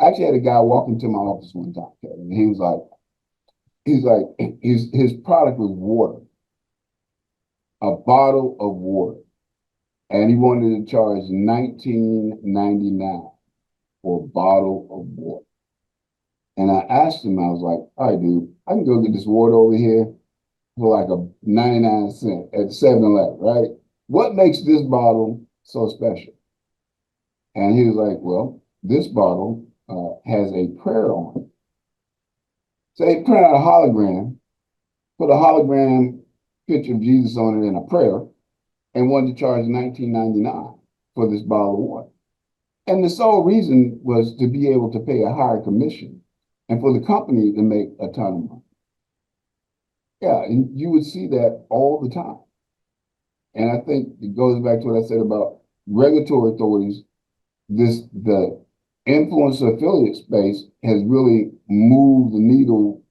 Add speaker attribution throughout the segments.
Speaker 1: I actually had a guy walk into my office one time, Kevin, and his product was water, a bottle of water, and he wanted to charge $19.99 for a bottle of water. And I asked him, I was like, all right, dude, I can go get this water over here for like a 99 cent at 7-Eleven, right? What makes this bottle so special? And he was like, well, this bottle has a prayer on it. So they print out a hologram, put a hologram picture of Jesus on it and a prayer, and wanted to charge $19.99 for this bottle of water. And the sole reason was to be able to pay a higher commission and for the company to make a ton of money. Yeah, and you would see that all the time. And I think it goes back to what I said about regulatory authorities. The influencer affiliate space has really moved the needle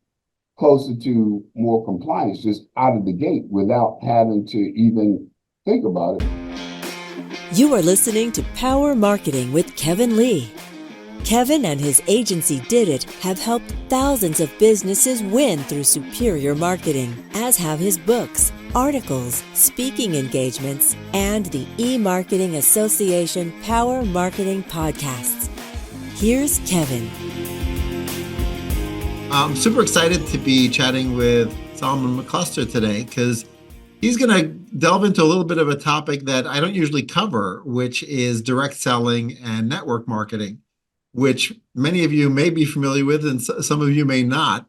Speaker 1: closer to more compliance just out of the gate without having to even think about it.
Speaker 2: You are listening to Power Marketing with Kevin Lee. Kevin and his agency Did It have helped thousands of businesses win through superior marketing, as have his books, articles, speaking engagements, and the E-Marketing Association Power Marketing podcasts. Here's Kevin.
Speaker 3: I'm super excited to be chatting with Solomon McCluster today because he's going to delve into a little bit of a topic that I don't usually cover, which is direct selling and network marketing, which many of you may be familiar with and some of you may not.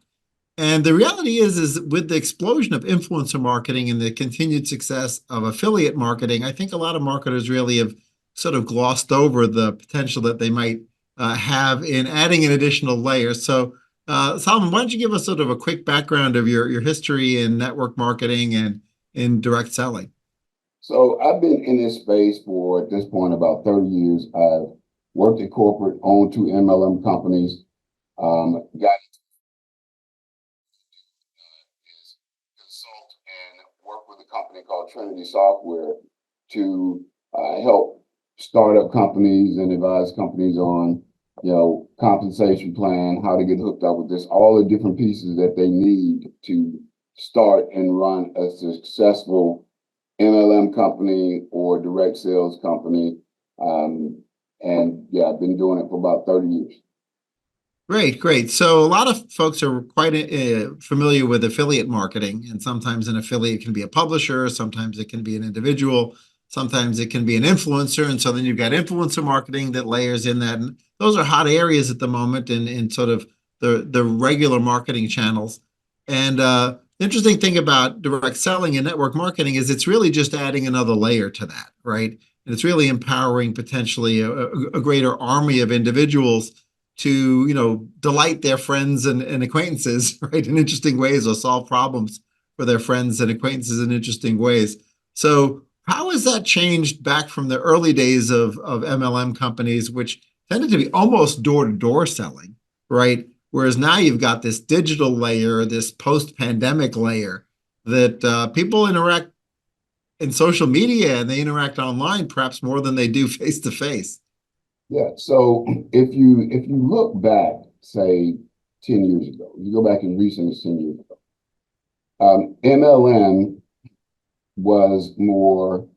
Speaker 3: And the reality is with the explosion of influencer marketing and the continued success of affiliate marketing, I think a lot of marketers really have sort of glossed over the potential that they might have in adding an additional layer. So Solomon, why don't you give us sort of a quick background of your history in network marketing and in direct selling?
Speaker 1: So I've been in this space for, at this point, about 30 years. I've worked at corporate, owned 2 MLM companies, got consult and work with a company called Trinity Software to help startup companies and advise companies on, compensation plan, how to get hooked up with this, all the different pieces that they need to start and run a successful MLM company or direct sales company. And yeah, I've been doing it for about 30 years.
Speaker 3: Great. So a lot of folks are quite familiar with affiliate marketing, and sometimes an affiliate can be a publisher, sometimes it can be an individual, sometimes it can be an influencer. And so then you've got influencer marketing that layers in that. And those are hot areas at the moment in sort of the regular marketing channels. And the interesting thing about direct selling and network marketing is it's really just adding another layer to that, right? And it's really empowering potentially a greater army of individuals to, delight their friends and acquaintances, right, in interesting ways, or solve problems for their friends and acquaintances in interesting ways. So how has that changed back from the early days of MLM companies, which tended to be almost door-to-door selling, right? Whereas now you've got this digital layer, this post-pandemic layer that people interact in social media and they interact online perhaps more than they do face-to-face.
Speaker 1: Yeah. So if you look back, say 10 years ago, you go back in recent 10 years ago, MLM was more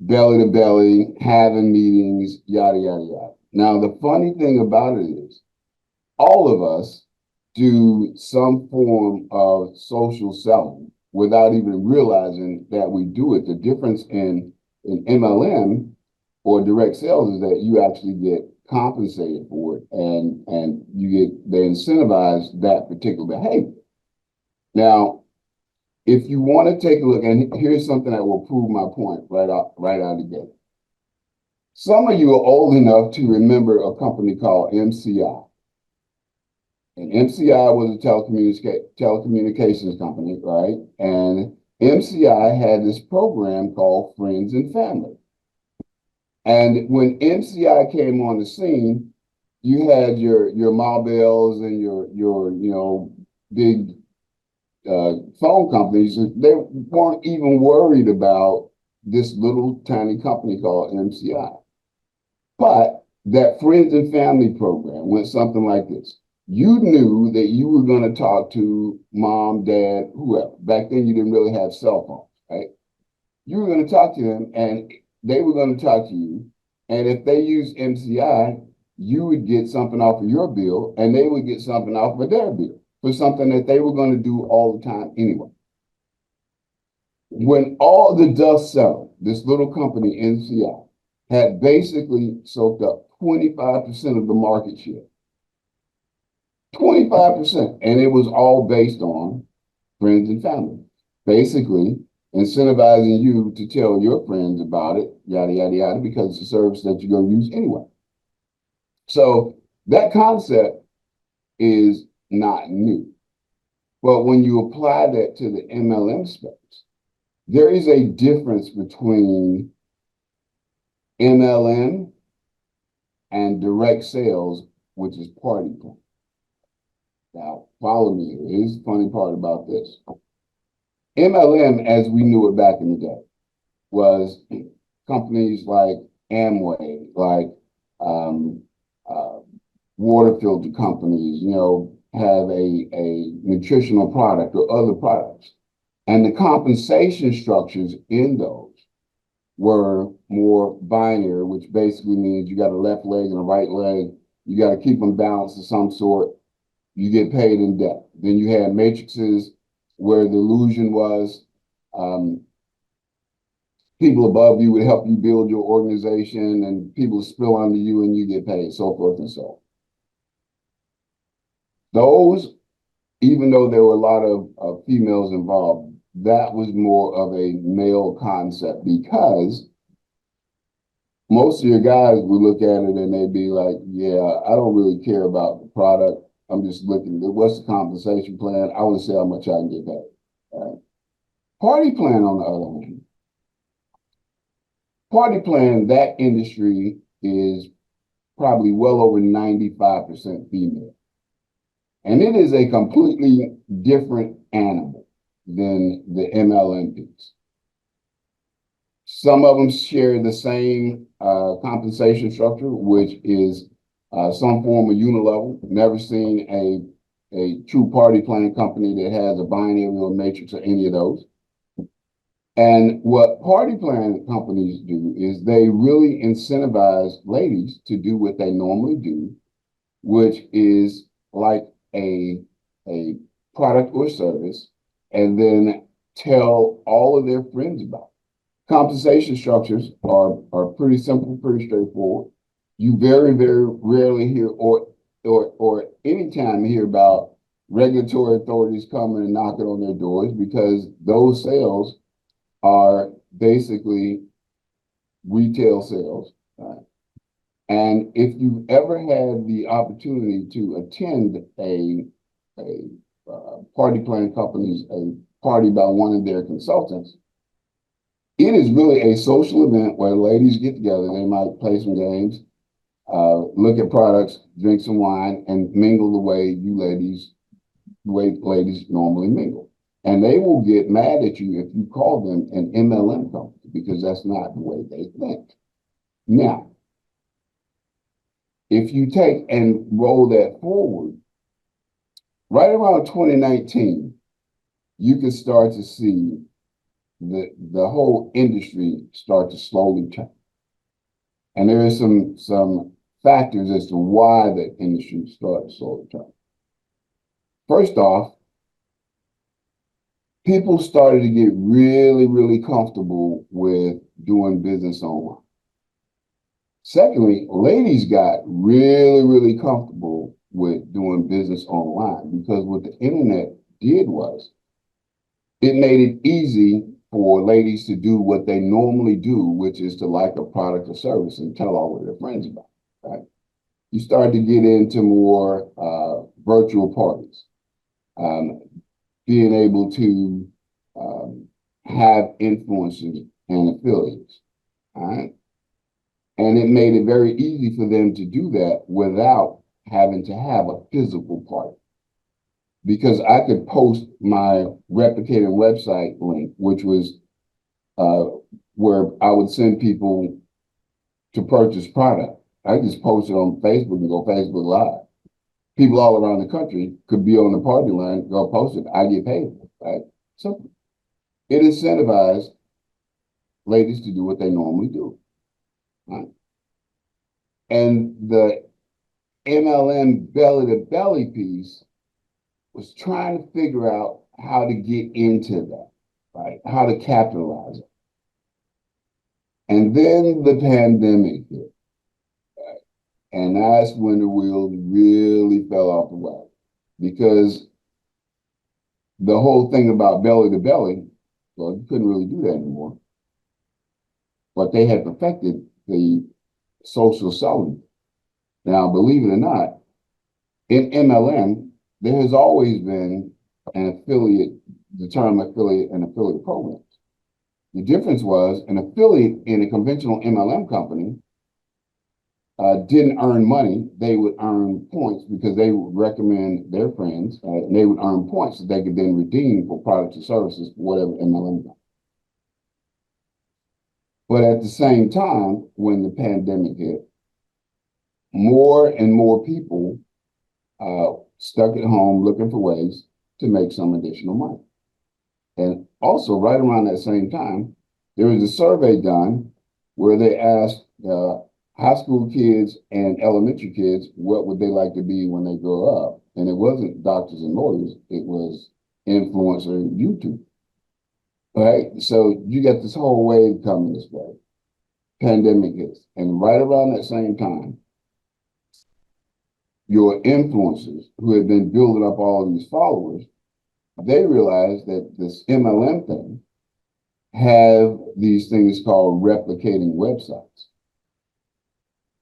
Speaker 1: belly to belly, having meetings, yada, yada, yada. Now, the funny thing about it is all of us do some form of social selling without even realizing that we do it. The difference in MLM or direct sales is that you actually get compensated for it and they incentivize that particular behavior. Now, if you want to take a look, and here's something that will prove my point right out of the gate. Some of you are old enough to remember a company called MCI. And MCI was a telecommunications company, right? And MCI had this program called Friends and Family. And when MCI came on the scene, you had your Ma Bells and your big phone companies. They weren't even worried about this little tiny company called MCI. But that friends and family program went something like this. You knew that you were going to talk to mom, dad, whoever. Back then, you didn't really have cell phones, right? You were going to talk to them and they were going to talk to you. And if they used MCI, you would get something off of your bill and they would get something off of their bill for something that they were going to do all the time anyway. When all the dust settled, this little company, MCI, had basically soaked up 25% of the market share. 25%. And it was all based on friends and family. Basically, incentivizing you to tell your friends about it, yada, yada, yada, because it's a service that you're going to use anyway. So that concept is not new. But when you apply that to the MLM space, there is a difference between MLM and direct sales, which is Party Plan. Now, follow me here. Here's the funny part about this. MLM, as we knew it back in the day, was companies like Amway, like water filter companies, have a nutritional product or other products. And the compensation structures in those were more binary, which basically means you got a left leg and a right leg. You got to keep them balanced of some sort. You get paid in depth. Then you had matrices where the illusion was people above you would help you build your organization and people spill under you and you get paid, so forth and so on. Those, even though there were a lot of females involved, that was more of a male concept because most of your guys would look at it and they'd be like, yeah, I don't really care about the product. I'm just looking at what's the compensation plan. I want to see how much I can get paid. Right? Party Plan, on the other hand, Party Plan, that industry is probably well over 95% female. And it is a completely different animal than the MLM piece. Some of them share the same compensation structure, which is some form of unilevel. Never seen a true party plan company that has a binary or matrix or any of those. And what party plan companies do is they really incentivize ladies to do what they normally do, which is like a product or service, and then tell all of their friends about it. Compensation structures are pretty simple, pretty straightforward. You very, very rarely hear or anytime hear about regulatory authorities coming and knocking on their doors because those sales are basically retail sales. Right? And if you've ever had the opportunity to attend a party plan company's a party by one of their consultants, it is really a social event where ladies get together. They might play some games, look at products, drink some wine, and mingle the way ladies normally mingle. And they will get mad at you if you call them an MLM company because that's not the way they think. Now, if you take and roll that forward, right around 2019, you can start to see the whole industry start to slowly turn. And there are some factors as to why the industry started to slowly turn. First off, people started to get really, really comfortable with doing business online. Secondly, ladies got really, really comfortable with doing business online because what the internet did was it made it easy for ladies to do what they normally do, which is to like a product or service and tell all of their friends about it, right? You start to get into more virtual parties, being able to have influencers and affiliates, all right? And it made it very easy for them to do that without having to have a physical party. Because I could post my replicated website link, which was where I would send people to purchase product. I just post it on Facebook and go Facebook Live. People all around the country could be on the party line, go post it. I get paid, right? So it incentivized ladies to do what they normally do. Right? And the MLM belly to belly piece was trying to figure out how to get into that, right? How to capitalize it. And then the pandemic hit, right? And that's when the wheels really fell off the wagon, because the whole thing about belly to belly, well, you couldn't really do that anymore. But they had perfected the social selling. Now, believe it or not, in MLM, there has always been an affiliate, the term affiliate and affiliate programs. The difference was an affiliate in a conventional MLM company didn't earn money. They would earn points because they would recommend their friends, and they would earn points that they could then redeem for products or services, whatever MLM company. But at the same time, when the pandemic hit, more and more people stuck at home looking for ways to make some additional money. And also, right around that same time, there was a survey done where they asked high school kids and elementary kids what would they like to be when they grow up. And it wasn't doctors and lawyers, it was influencer and YouTube. Right? So you got this whole wave coming this way. Pandemic hits. And right around that same time, your influencers who have been building up all of these followers, they realized that this MLM thing have these things called replicating websites.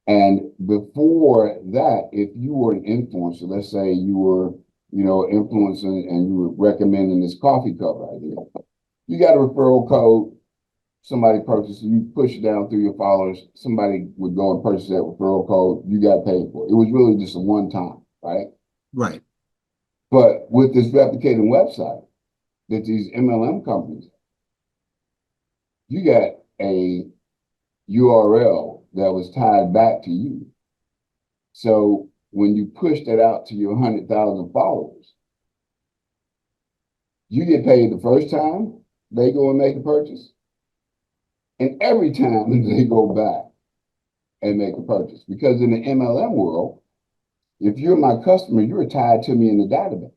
Speaker 1: And before that, if you were an influencer, let's say you were, influencing and you were recommending this coffee cup right here, you got a referral code, somebody purchased it, you push it down through your followers, somebody would go and purchase that referral code, you got paid for it. It was really just a one time, right?
Speaker 3: Right.
Speaker 1: But with this replicating website that these MLM companies, you got a URL that was tied back to you. So when you push that out to your 100,000 followers, you get paid the first time they go and make a purchase, and every time they go back and make a purchase. Because in the MLM world, if you're my customer, you're tied to me in the database.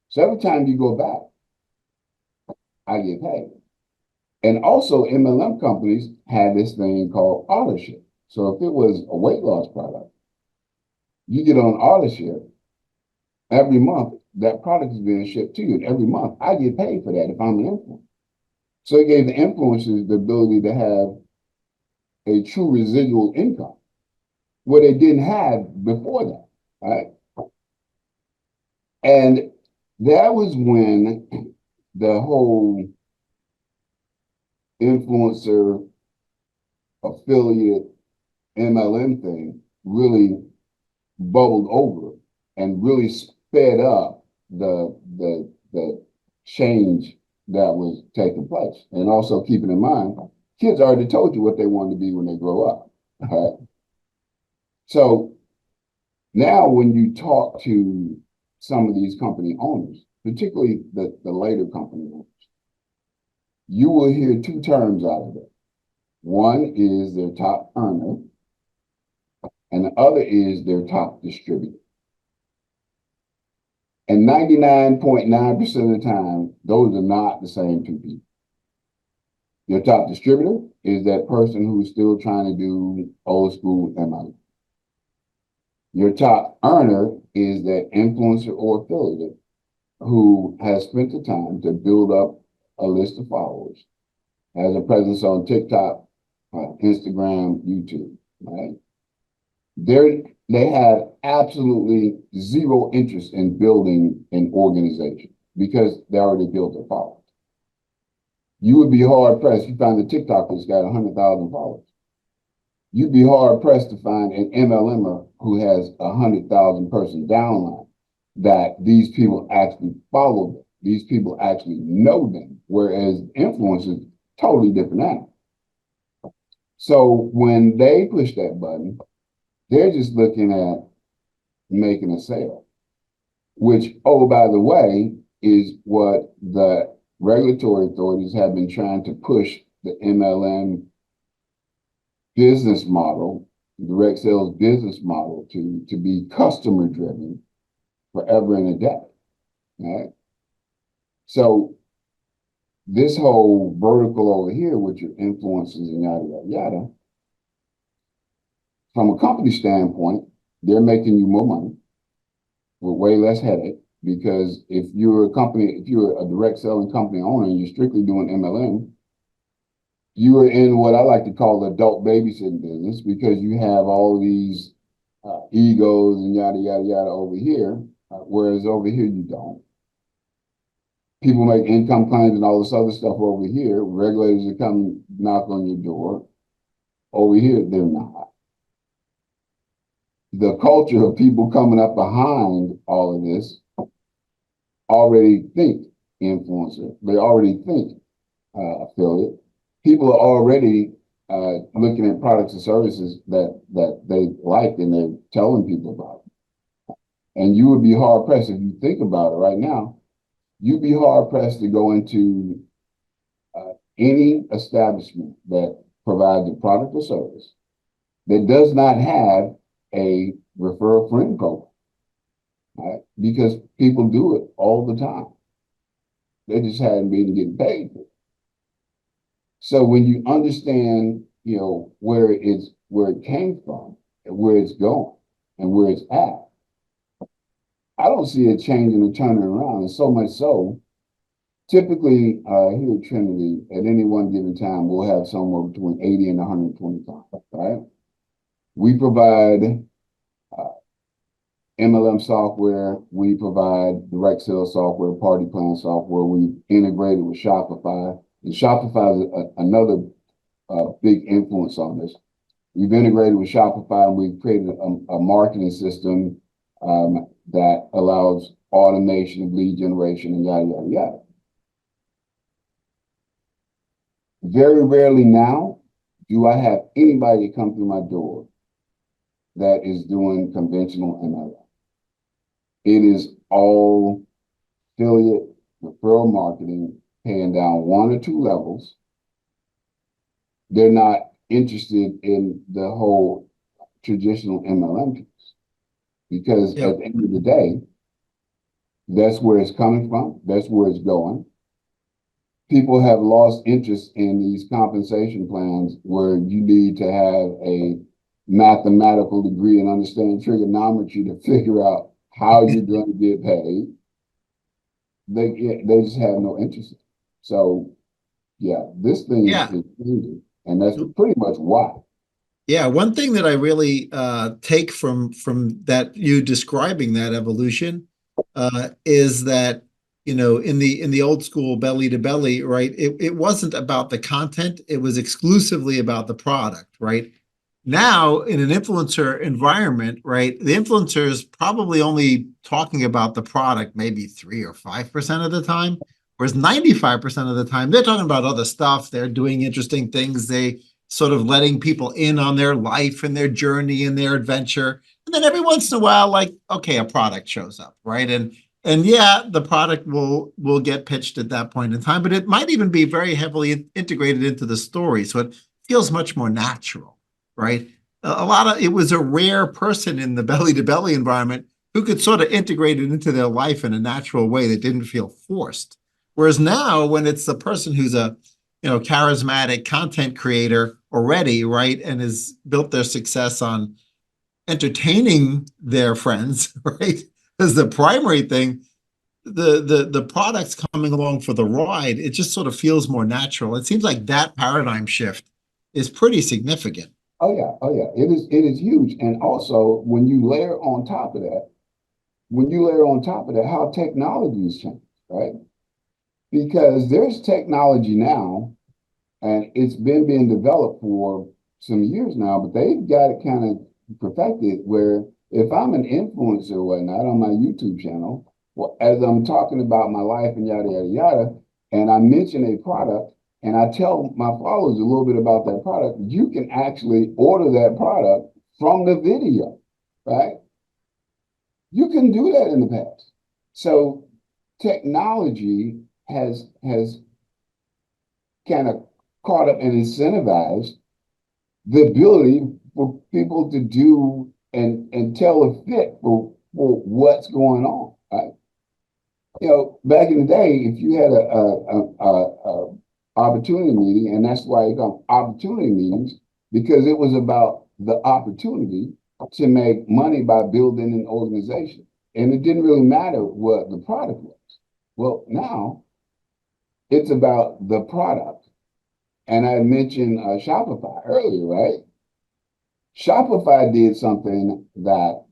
Speaker 1: So every time you go back, I get paid. And also MLM companies had this thing called auto ship. So if it was a weight loss product, you get on auto ship, every month that product is being shipped to you. And every month I get paid for that if I'm an influencer. So it gave the influencers the ability to have a true residual income, what they didn't have before that, right? And that was when the whole influencer affiliate MLM thing really bubbled over and really sped up the change that was taking place. And also keeping in mind, kids already told you what they wanted to be when they grow up. Right? So now when you talk to some of these company owners, particularly the later company owners, you will hear two terms out of it. One is their top earner, and the other is their top distributor. And 99.9% of the time, those are not the same two people. Your top distributor is that person who's still trying to do old school MLM. Your top earner is that influencer or affiliate who has spent the time to build up a list of followers, has a presence on TikTok, Instagram, YouTube, right? They have absolutely zero interest in building an organization because they already built their followers. You would be hard pressed. You find a TikTok that's got 100,000 followers. You'd be hard pressed to find an MLMer who has 100,000 person downline that these people actually follow them. These people actually know them, whereas influencers, totally different animal. So when they push that button, They're just looking at making a sale, which, oh, by the way, is what the regulatory authorities have been trying to push the MLM business model, direct sales business model, to be customer driven forever and a day. Right? So this whole vertical over here with your influences and yada, yada, yada, from a company standpoint, they're making you more money with way less headache. Because if you're a direct selling company owner and you're strictly doing MLM, you are in what I like to call the adult babysitting business, because you have all these egos and yada, yada, yada over here, whereas over here you don't. People make income claims and all this other stuff over here. Regulators are come knock on your door. Over here, they're not. The culture of people coming up behind all of this already think influencer. They already think affiliate. People are already looking at products and services that they like, and they're telling people about it. And you would be hard pressed, if you think about it right now, you'd be hard pressed to go into any establishment that provides a product or service that does not have a refer a friend program, right? Because people do it all the time. They just hadn't been getting paid for it. So when you understand, where it came from and where it's going and where it's at, I don't see it changing or turning around. And so much so, typically here at Trinity, at any one given time, we'll have somewhere between 80 and 125, right? We provide MLM software. We provide direct sales software, Party Plan software. We integrated with Shopify. And Shopify is another big influence on this. We've integrated with Shopify, and we've created a marketing system that allows automation of lead generation and yada, yada, yada. Very rarely now do I have anybody come through my door that is doing conventional MLM. It is all affiliate referral marketing, paying down 1 or 2 levels. They're not interested in the whole traditional MLM piece, because at the end of the day, that's where it's coming from. That's where it's going. People have lost interest in these compensation plans where you need to have a mathematical degree and understand trigonometry to figure out how you're going to get paid. They just have no interest. So, this thing is changing, and that's pretty much why.
Speaker 3: Yeah, one thing that I really take from that, you describing that evolution, is that, in the old school belly to belly, right? It wasn't about the content; it was exclusively about the product, right? Now, in an influencer environment, right, the influencer is probably only talking about the product maybe 3 or 5% of the time, whereas 95% of the time they're talking about other stuff. They're doing interesting things. They sort of letting people in on their life and their journey and their adventure. And then every once in a while, like, okay, a product shows up, right? And the product will get pitched at that point in time, but it might even be very heavily integrated into the story. So it feels much more natural. Right? It was a rare person in the belly to belly environment who could sort of integrate it into their life in a natural way that didn't feel forced. Whereas now, when it's the person who's a, charismatic content creator already, right, and has built their success on entertaining their friends, right, as the primary thing, the product's coming along for the ride. It just sort of feels more natural. It seems like that paradigm shift is pretty significant.
Speaker 1: Oh yeah. It is huge. And also, when you layer on top of that, how technology has changed, right? Because there's technology now, and it's been being developed for some years now, but they've got it kind of perfected where if I'm an influencer or whatnot on my YouTube channel, well, as I'm talking about my life and yada, yada, yada, and I mention a product, and I tell my followers a little bit about that product, you can actually order that product from the video, right? You couldn't do that in the past. So technology has kind of caught up and incentivized the ability for people to do and tell a fit for what's going on, right? You know, back in the day, if you had a opportunity meeting, and that's why it called opportunity meetings, because it was about the opportunity to make money by building an organization. And it didn't really matter what the product was. Well, now it's about the product. And I mentioned Shopify earlier, right? Shopify did something that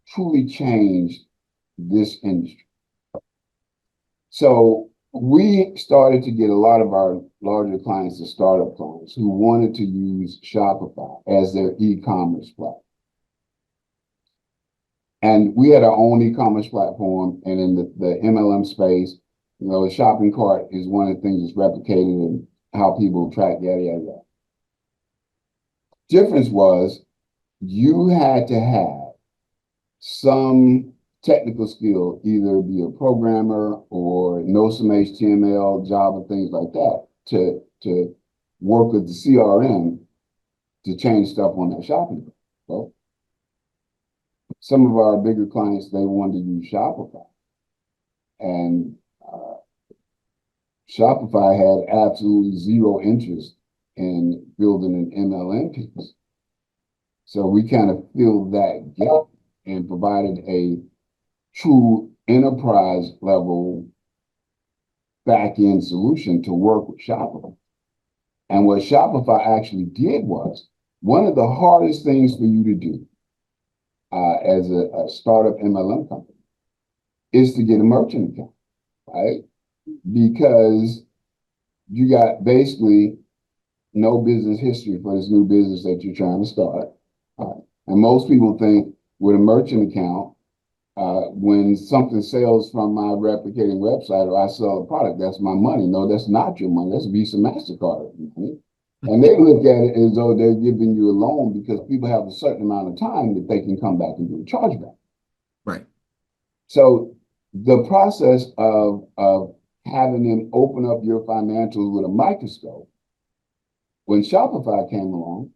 Speaker 1: truly changed this industry. So we started to get a lot of our larger clients, the startup clients, who wanted to use Shopify as their e-commerce platform. And we had our own e-commerce platform, and in the MLM space, you know, the shopping cart is one of the things that's replicated in how people track, yada, yada, yada. Difference was you had to have some technical skill, either be a programmer or know some HTML, Java, things like that, to work with the CRM to change stuff on that shopping cart. So some of our bigger clients, they wanted to use Shopify. And Shopify had absolutely zero interest in building an MLM piece. So we kind of filled that gap and provided a true enterprise level back-end solution to work with Shopify. And what Shopify actually did was, one of the hardest things for you to do as a startup MLM company is to get a merchant account, right? Because you got basically no business history for this new business that you're trying to start. And most people think with a merchant account, when something sells from my replicating website or I sell a product, that's my money. No, that's not your money. That's Visa, MasterCard money. And they look at it as though they're giving you a loan because people have a certain amount of time that they can come back and do a chargeback.
Speaker 3: Right.
Speaker 1: So the process of having them open up your financials with a microscope, when Shopify came along,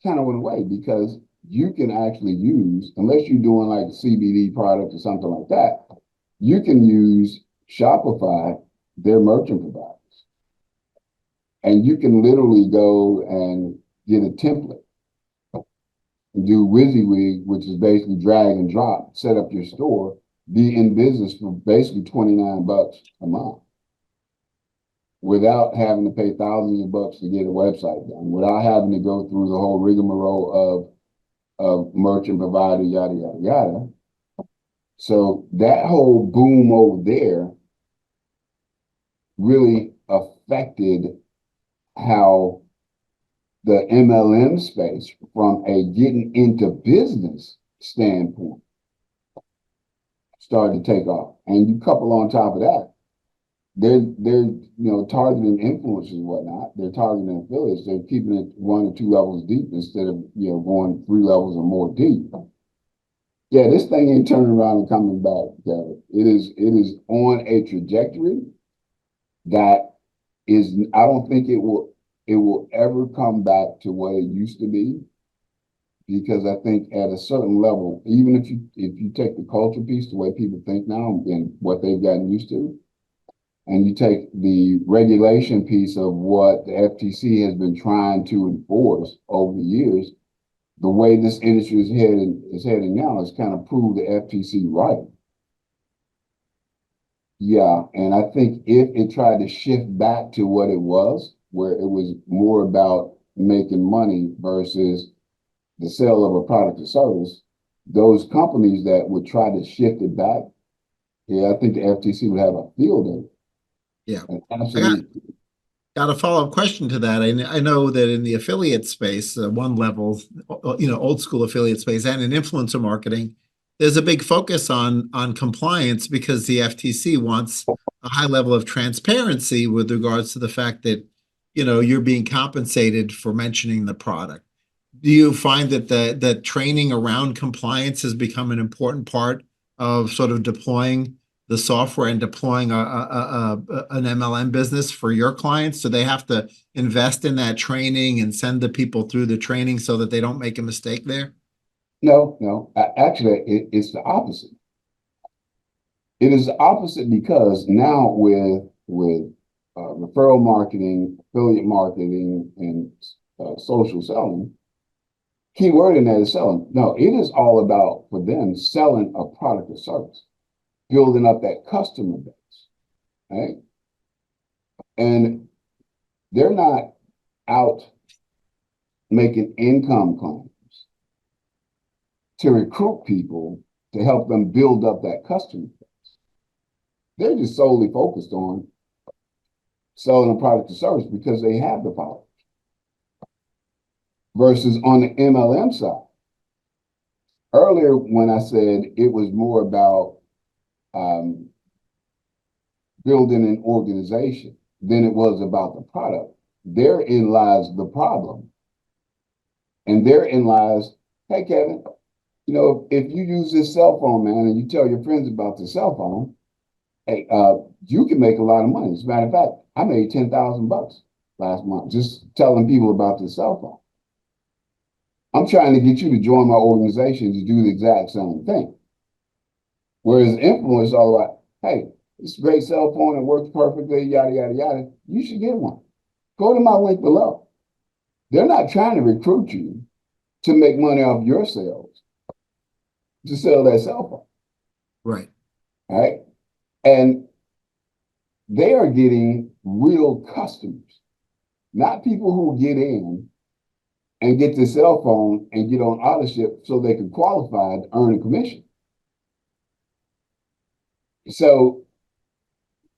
Speaker 1: kind of went away because you can actually use, unless you're doing like a CBD product or something like that, you can use Shopify, their merchant providers. And you can literally go and get a template and do WYSIWYG, which is basically drag and drop, set up your store, be in business for basically $29 a month without having to pay thousands of bucks to get a website done, without having to go through the whole rigmarole of merchant provider, yada, yada, yada. So that whole boom over there really affected how the MLM space, from a getting into business standpoint, started to take off. And you couple on top of that, they're targeting influencers and whatnot. They're targeting affiliates. They're keeping it 1 or 2 levels deep instead of going 3 levels or more deep. Yeah, this thing ain't turning around and coming back, Kevin. It is on a trajectory that is, I don't think it will ever come back to what it used to be, because I think at a certain level, even if you take the culture piece, the way people think now and what they've gotten used to, and you take the regulation piece of what the FTC has been trying to enforce over the years, the way this industry is heading now is kind of prove the FTC right. Yeah, and I think if it tried to shift back to what it was, where it was more about making money versus the sale of a product or service, those companies that would try to shift it back, yeah, I think the FTC would have a field of it.
Speaker 3: Yeah.
Speaker 1: Absolutely.
Speaker 3: Got a follow-up question to that. I know that in the affiliate space, one level, old school affiliate space, and in influencer marketing, there's a big focus on compliance because the FTC wants a high level of transparency with regards to the fact that, you're being compensated for mentioning the product. do you find that the training around compliance has become an important part of sort of deploying the software and deploying an MLM business for your clients? Do they have to invest in that training and send the people through the training so that they don't make a mistake there?
Speaker 1: No. Actually, it's the opposite. It is the opposite because now with referral marketing, affiliate marketing, and social selling, key word in that is selling. No, it is all about for them selling a product or service, building up that customer base, right? And they're not out making income claims to recruit people to help them build up that customer base. They're just solely focused on selling a product or service because they have the power. Versus on the MLM side, earlier when I said it was more about building an organization than it was about the product, therein lies the problem. And therein lies, hey, Kevin, you know, if you use this cell phone, man, and you tell your friends about the cell phone, hey, you can make a lot of money. As a matter of fact, I made $10,000 last month just telling people about the cell phone. I'm trying to get you to join my organization to do the exact same thing. Whereas influence is all about, hey, it's a great cell phone, it works perfectly, yada, yada, yada. You should get one. Go to my link below. They're not trying to recruit you to make money off your sales, to sell that cell phone.
Speaker 3: Right.
Speaker 1: All right. And they are getting real customers, not people who get in and get the cell phone and get on auto-ship so they can qualify to earn a commission. So,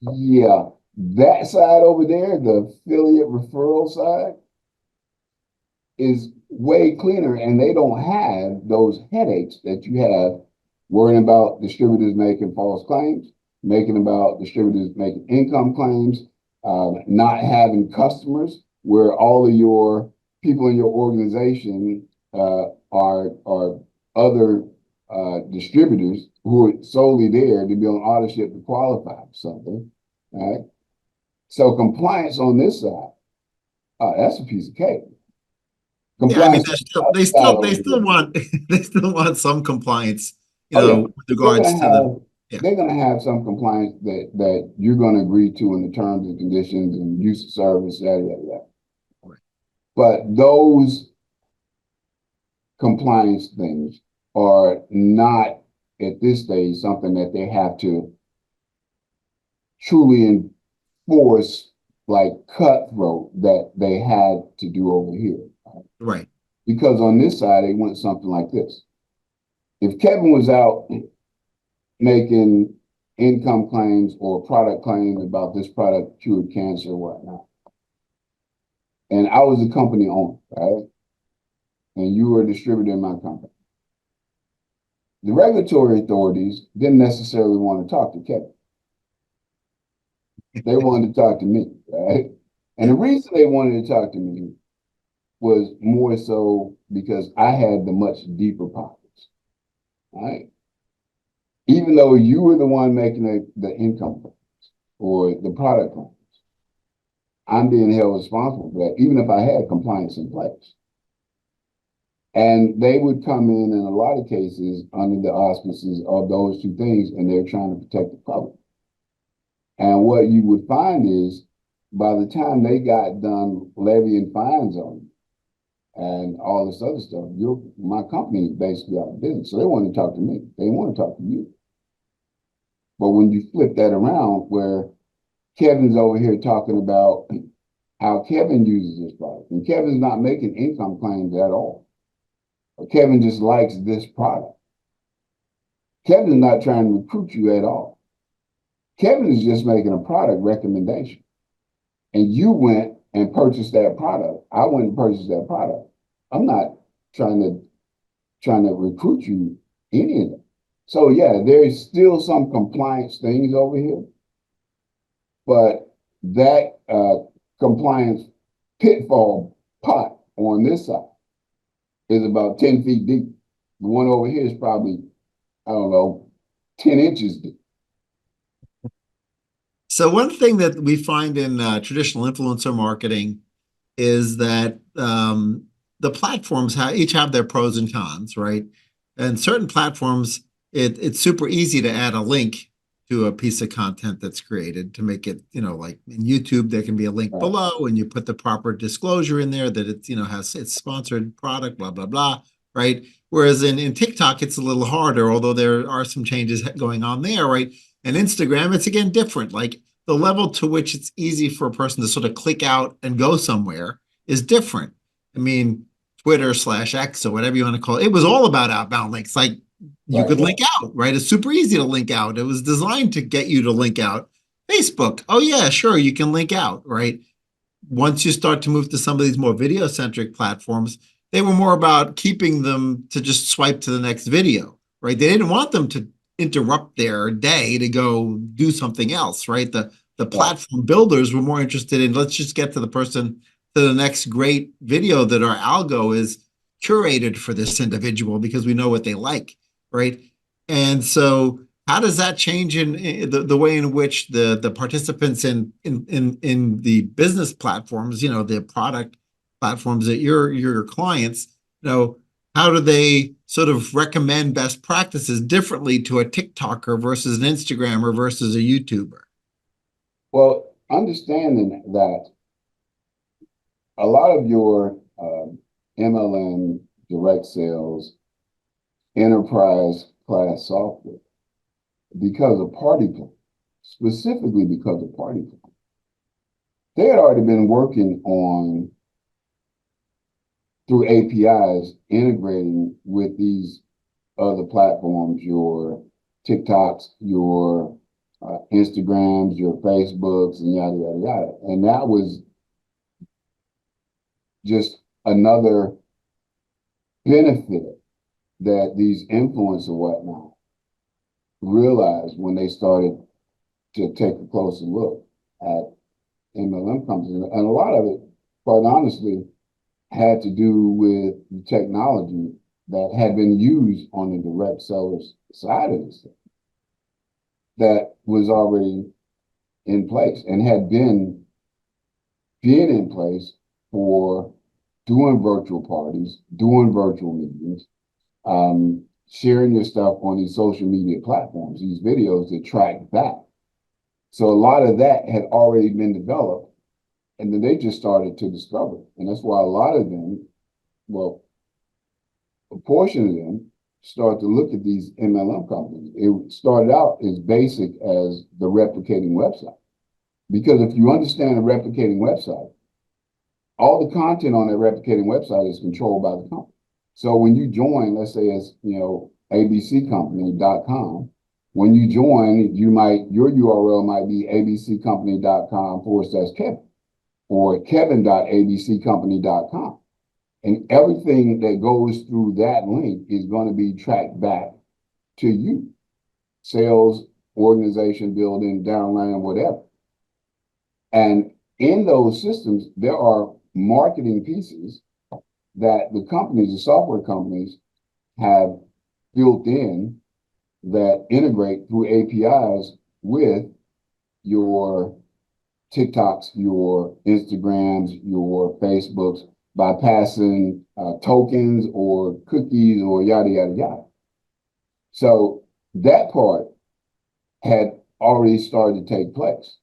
Speaker 1: yeah, that side over there, the affiliate referral side, is way cleaner, and they don't have those headaches that you have worrying about distributors making false claims, making about distributors making income claims, not having customers where all of your people in your organization are other distributors who are solely there to be on auto ship to qualify for something. Right? So compliance on this side, that's a piece of cake.
Speaker 3: Yeah, I mean,
Speaker 1: Compliance
Speaker 3: they still want they still want some compliance,
Speaker 1: Oh yeah,
Speaker 3: with regards to
Speaker 1: they're gonna have some compliance that you're gonna agree to in the terms and conditions and use of service, yada yada yada.
Speaker 3: Right.
Speaker 1: But those compliance things are not at this stage something that they have to truly enforce like cutthroat that they had to do over here.
Speaker 3: Right.
Speaker 1: Because on this side, they want something like this. If Kevin was out making income claims or product claims about this product cured cancer or whatnot, and I was a company owner, right? And you were a distributor in my company. The regulatory authorities didn't necessarily want to talk to Kevin. They wanted to talk to me, right? And the reason they wanted to talk to me was more so because I had the much deeper pockets, right? Even though you were the one making the income claims or the product claims, I'm being held responsible for that, even if I had compliance in place. And they would come in a lot of cases under the auspices of those two things, and they're trying to protect the public. And what you would find is by the time they got done levying fines on you and all this other stuff, my company is basically out of business. So they want to talk to me. They want to talk to you. But when you flip that around where Kevin's over here talking about how Kevin uses this product, and Kevin's not making income claims at all. Kevin just likes this product. Kevin's not trying to recruit you at all. Kevin is just making a product recommendation. And you went and purchased that product. I went and purchased that product. I'm not trying to recruit you any of them. So yeah, there's still some compliance things over here, but that compliance pitfall pot on this side is about 10 feet deep. The one over here is probably, I don't know, 10 inches deep.
Speaker 3: So one thing that we find in traditional influencer marketing is that the platforms each have their pros and cons, right? And certain platforms, it's super easy to add a link to a piece of content that's created to make it, like in YouTube, there can be a link below and you put the proper disclosure in there that it's, has its sponsored product, blah, blah, blah, right? Whereas in TikTok, it's a little harder, although there are some changes going on there, right? And Instagram, it's again different. Like the level to which it's easy for a person to sort of click out and go somewhere is different. I mean, Twitter/X or whatever you want to call it, it was all about outbound links. Like you could link out, right? It's super easy to link out. It was designed to get you to link out. Facebook, oh yeah, sure, you can link out, right? Once you start to move to some of these more video-centric platforms, they were more about keeping them to just swipe to the next video, right? They didn't want them to interrupt their day to go do something else, right? The platform builders were more interested in, let's just get to the person to the next great video that our algo is curated for this individual because we know what they like, right? And so how does that change in the way in which the participants in the business platforms, the product platforms that your clients, how do they sort of recommend best practices differently to a TikToker versus an Instagrammer versus a YouTuber?
Speaker 1: Well, understanding that a lot of your MLM direct sales, enterprise class software, because of Party Plan, specifically because of Party Plan, they had already been working on, through APIs, integrating with these other platforms, your TikToks, your Instagrams, your Facebooks, and yada, yada, yada. And that was just another benefit that these influencers and whatnot realized when they started to take a closer look at MLM companies. And a lot of it, quite honestly, had to do with the technology that had been used on the direct sellers side of this thing that was already in place and had been in place for doing virtual parties, doing virtual meetings, sharing your stuff on these social media platforms, these videos that track back. So a lot of that had already been developed, and then they just started to discover it. And that's why a lot of them, well, a portion of them start to look at these MLM companies. It started out as basic as the replicating website. Because if you understand a replicating website, all the content on that replicating website is controlled by the company. So when you join, let's say it's, abccompany.com, when you join, your URL might be abccompany.com/Kevin or kevin.abccompany.com. And everything that goes through that link is going to be tracked back to you. Sales, organization building, downline, whatever. And in those systems, there are marketing pieces that the companies, the software companies, have built in that integrate through APIs with your TikToks, your Instagrams, your Facebooks, by passing tokens or cookies or yada, yada, yada. So that part had already started to take place.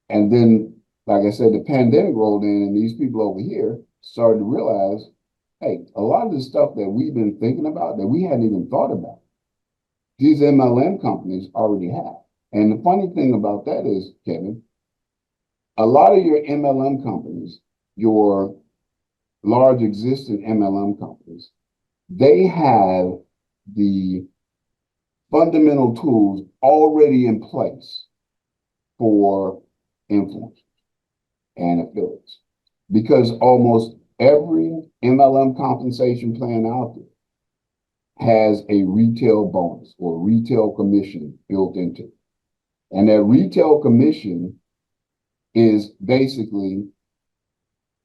Speaker 1: And then, like I said, the pandemic rolled in and these people over here started to realize, hey, a lot of the stuff that we've been thinking about that we hadn't even thought about, these MLM companies already have. And the funny thing about that is, Kevin, a lot of your MLM companies, your large existing MLM companies, they have the fundamental tools already in place for influencers and affiliates, because almost every MLM compensation plan out there has a retail bonus or retail commission built into it. And that retail commission is basically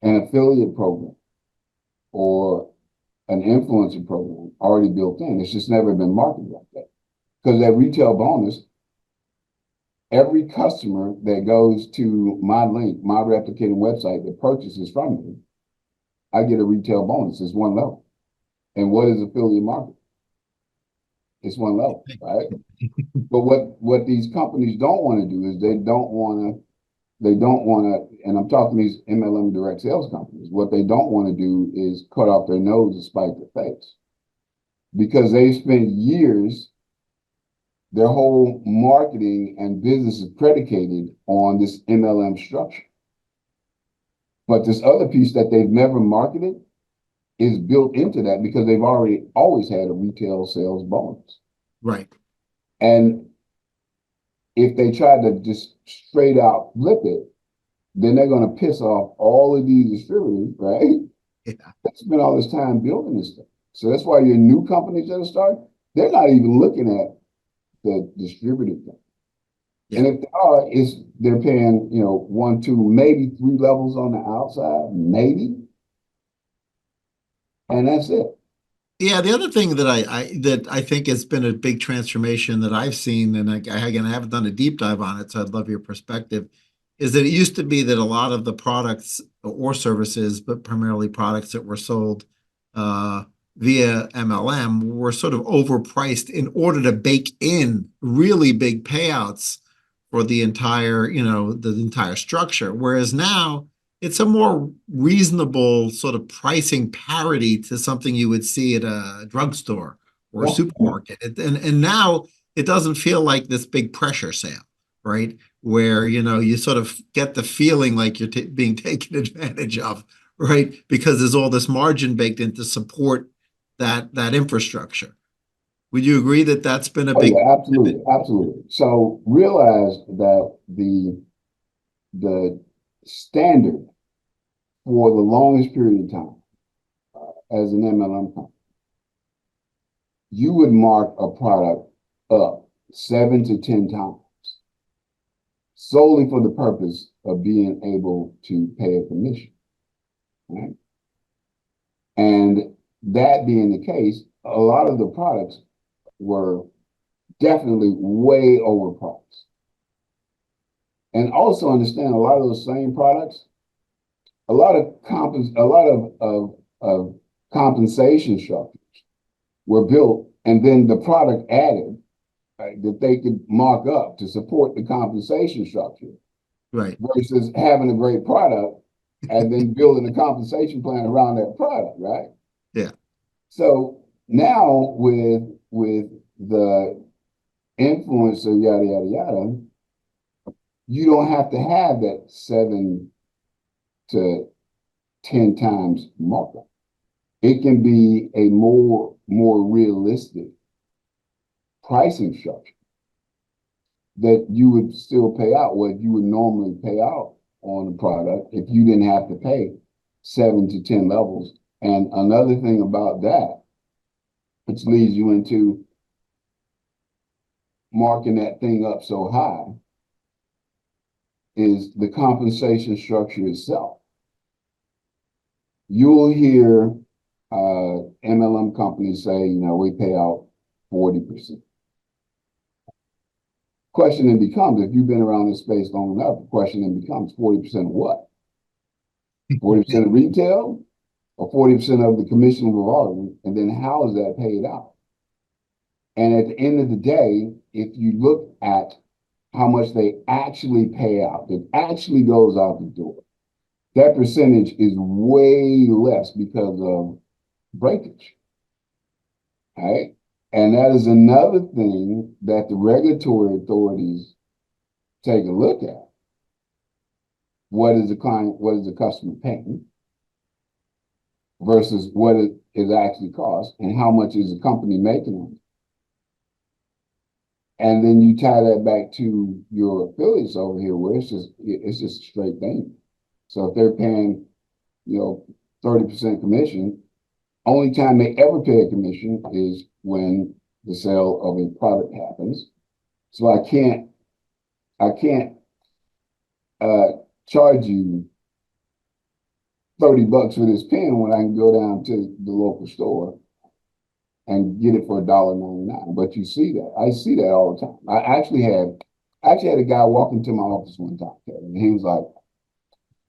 Speaker 1: an affiliate program or an influencer program already built in. It's just never been marketed like that. Because that retail bonus, every customer that goes to my link, my replicating website that purchases from me, I get a retail bonus. It's one level. And what is affiliate marketing? It's one level, right? But what these companies don't want to do is they don't want to, and I'm talking these MLM direct sales companies, what they don't want to do is cut off their nose and spite their face. Because they spent years, their whole marketing and business is predicated on this MLM structure. But this other piece that they've never marketed is built into that because they've already always had a retail sales bonus.
Speaker 3: Right.
Speaker 1: And if they try to just straight out flip it, then they're going to piss off all of these distributors, right?
Speaker 3: Yeah.
Speaker 1: They spent all this time building this stuff. So that's why your new companies that are starting, they're not even looking at the distributor thing.
Speaker 3: Yeah.
Speaker 1: And if they are, they're paying, 1, 2, maybe 3 levels on the outside, maybe. And that's it.
Speaker 3: Yeah, the other thing that I think has been a big transformation that I've seen, and again, I haven't done a deep dive on it, so I'd love your perspective, is that it used to be that a lot of the products or services, but primarily products that were sold via MLM were sort of overpriced in order to bake in really big payouts for the entire, the entire structure. Whereas now it's a more reasonable sort of pricing parity to something you would see at a drugstore or a supermarket. And now it doesn't feel like this big pressure sale, right? Where, you sort of get the feeling like you're being taken advantage of, right? Because there's all this margin baked in to support that infrastructure. Would you agree that that's been a big?
Speaker 1: Yeah, absolutely, absolutely. So realize that the standard for the longest period of time as an MLM company, you would mark a product up 7 to 10 times solely for the purpose of being able to pay a commission, right? And that being the case, a lot of the products were definitely way overpriced. And also understand a lot of those same products, a lot of compensation structures were built and then the product added, right, that they could mark up to support the compensation structure.
Speaker 3: Right.
Speaker 1: Versus having a great product and then building a compensation plan around that product, right?
Speaker 3: Yeah.
Speaker 1: So now with the influencer, yada, yada, yada, you don't have to have that 7 to 10 times markup. It can be a more realistic pricing structure that you would still pay out what you would normally pay out on a product if you didn't have to pay 7 to 10 levels. And another thing about that, which leads you into marking that thing up so high, is the compensation structure itself. You'll hear MLM companies say, we pay out 40%. Question then becomes, if you've been around this space long enough, the question then becomes 40% of what? 40% of retail or 40% of the commission of the volume? And then how is that paid out? And at the end of the day, if you look at how much they actually pay out, that actually goes out the door, that percentage is way less because of breakage, right? And that is another thing that the regulatory authorities take a look at. What is the customer paying versus what it actually costs and how much is the company making on it? And then you tie that back to your affiliates over here where it's just a straight thing. So if they're paying, 30% commission, only time they ever pay a commission is when the sale of a product happens. So I can't charge you $30 for this pen when I can go down to the local store and get it for $1.99. But you see that. I see that all the time. I actually had a guy walk into my office one time, Kevin, and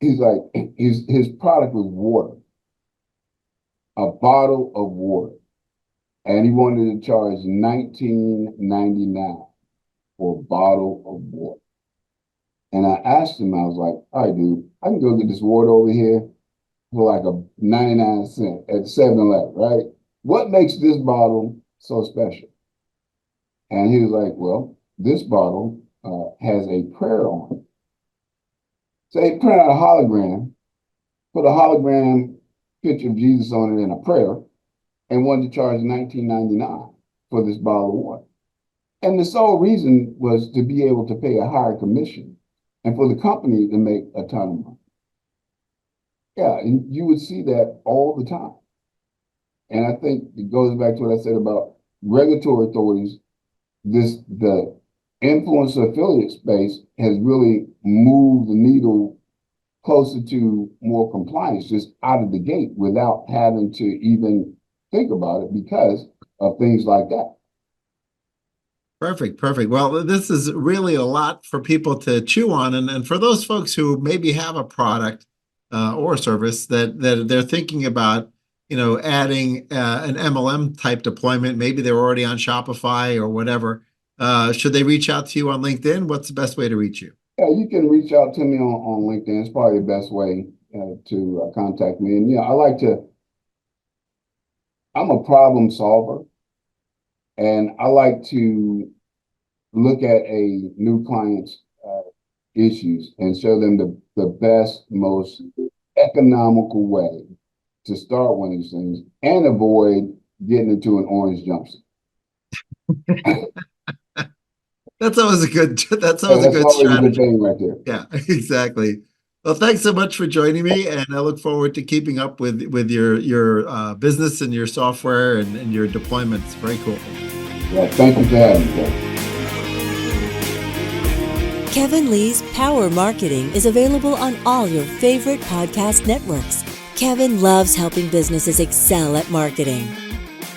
Speaker 1: his product was water, a bottle of water. And he wanted to charge $19.99 for a bottle of water. And I asked him, I was like, all right, dude, I can go get this water over here for like a 99 cent at 7-Eleven, right? What makes this bottle so special? And he was like, well, this bottle has a prayer on it. So they print out a hologram, put a hologram picture of Jesus on it and a prayer, and wanted to charge $19.99 for this bottle of water. And the sole reason was to be able to pay a higher commission and for the company to make a ton of money. Yeah, and you would see that all the time. And I think it goes back to what I said about regulatory authorities. The influencer affiliate space has really moved the needle closer to more compliance just out of the gate without having to even think about it because of things like that.
Speaker 3: Perfect, perfect. Well, this is really a lot for people to chew on. And for those folks who maybe have a product or a service that they're thinking about, adding an MLM type deployment, maybe they're already on Shopify or whatever. Should they reach out to you on LinkedIn? What's the best way to reach you?
Speaker 1: Yeah, you can reach out to me on LinkedIn. It's probably the best way to contact me. And I'm a problem solver, and I like to look at a new client's issues and show them the best, most economical way to start one of these things and avoid getting into an orange jumpsuit.
Speaker 3: That's always a good
Speaker 1: That's always a good
Speaker 3: strategy.
Speaker 1: thing right there.
Speaker 3: Yeah, exactly. Well, thanks so much for joining me, and I look forward to keeping up with your business and your software and your deployments. Very cool.
Speaker 1: Yeah, thank you for having me, Kevin.
Speaker 2: Kevin Lee's Power Marketing is available on all your favorite podcast networks. Kevin loves helping businesses excel at marketing.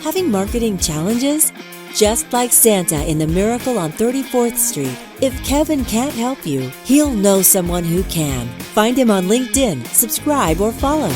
Speaker 2: Having marketing challenges? Just like Santa in the Miracle on 34th Street, if Kevin can't help you, he'll know someone who can. Find him on LinkedIn, subscribe, or follow.